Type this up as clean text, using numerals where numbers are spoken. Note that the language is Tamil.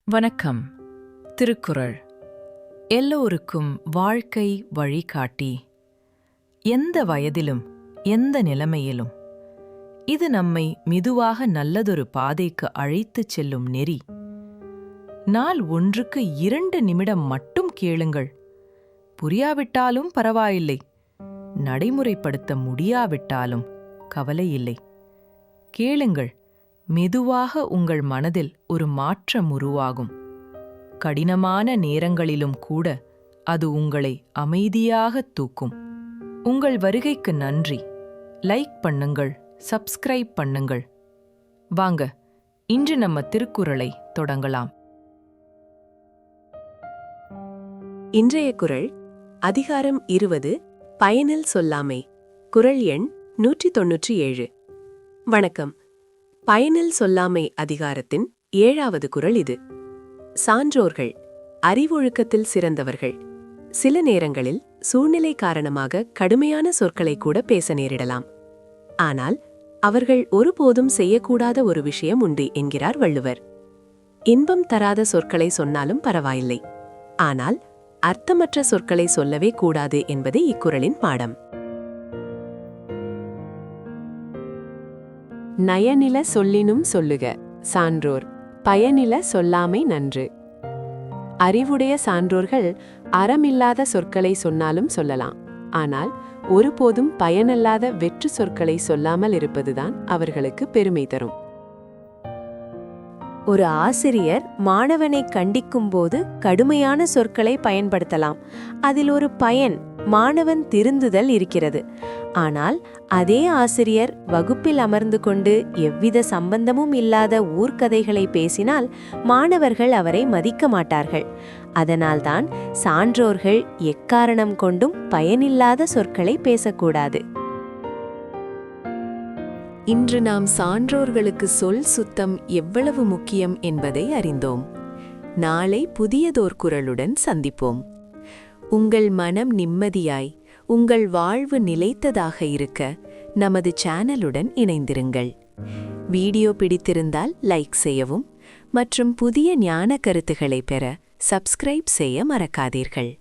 வணக்கம். திருக்குறள் எல்லோருக்கும் வாழ்க்கை வழிகாட்டி. எந்த வயதிலும் எந்த நிலைமையிலும் இது நம்மை மெதுவாக நல்லதொரு பாதைக்கு அழைத்துச் செல்லும் நெறி. நாள் ஒன்றுக்கு 2 நிமிடம் மட்டும் கேளுங்கள். புரியாவிட்டாலும் பரவாயில்லை, நடைமுறைப்படுத்த முடியாவிட்டாலும் கவலையில்லை. கேளுங்கள், மெதுவாக உங்கள் மனதில் ஒரு மாற்றம் உருவாகும். கடினமான நேரங்களிலும் கூட அது உங்களை அமைதியாக தூக்கும். உங்கள் வருகைக்கு நன்றி. லைக் பண்ணுங்கள், சப்ஸ்கிரைப் பண்ணுங்கள். வாங்க, இன்று நம்ம திருக்குறளை தொடங்கலாம். இன்றைய குறள் அதிகாரம் 20, பயனில் சொல்லாமை. குறள் எண் 197. வணக்கம். பயனில் சொல்லாமை அதிகாரத்தின் 7வது குறள் இது. சான்றோர்கள் அறிவொழுக்கத்தில் சிறந்தவர்கள். சில நேரங்களில் சூழ்நிலை காரணமாக கடுமையான சொற்களை கூட பேச நேரிடலாம். ஆனால் அவர்கள் ஒருபோதும் செய்யக்கூடாத ஒரு விஷயம் உண்டு என்கிறார் வள்ளுவர். இன்பம் தராத சொற்களை சொன்னாலும் பரவாயில்லை, ஆனால் அர்த்தமற்ற சொற்களை சொல்லவே கூடாது என்பதே இக்குறளின் பாடம். நயனில சொல்லினும் சொல்லுக சான்றோர், பயனில சொல்லாமை நன்று. அறிவுடைய சான்றோர்கள் அறமில்லாத சொற்களை சொன்னாலும் சொல்லலாம், ஆனால் ஒருபோதும் பயனல்லாத வெற்று சொற்களை சொல்லாமல் இருப்பதுதான் அவர்களுக்கு பெருமை தரும். ஒரு ஆசிரியர் மாணவனை கண்டிக்கும் போது கடுமையான சொற்களை பயன்படுத்தலாம். அதில் ஒரு பயன், மாணவன் திருந்துதல் இருக்கிறது. ஆனால் அதே ஆசிரியர் வகுப்பில் அமர்ந்து கொண்டு எவ்வித சம்பந்தமும் இல்லாத ஊர்க்கதைகளை பேசினால் மாணவர்கள் அவரை மதிக்க மாட்டார்கள். அதனால்தான் சான்றோர்கள் எக்காரணம் கொண்டும் பயனில்லாத சொற்களை பேசக்கூடாது. இன்று நாம் சான்றோர்களுக்கு சொல் சுத்தம் எவ்வளவு முக்கியம் என்பதை அறிந்தோம். நாளை புதியதோர் குறளுடன் சந்திப்போம். உங்கள் மனம் நிம்மதியாய், உங்கள் வாழ்வு நிலைத்ததாக இருக்க நமது சேனலுடன் இணைந்திருங்கள். வீடியோ பிடித்திருந்தால் லைக் செய்யவும் மற்றும் புதிய ஞான கருத்துக்களை பெற சப்ஸ்கிரைப் செய்ய மறக்காதீர்கள்.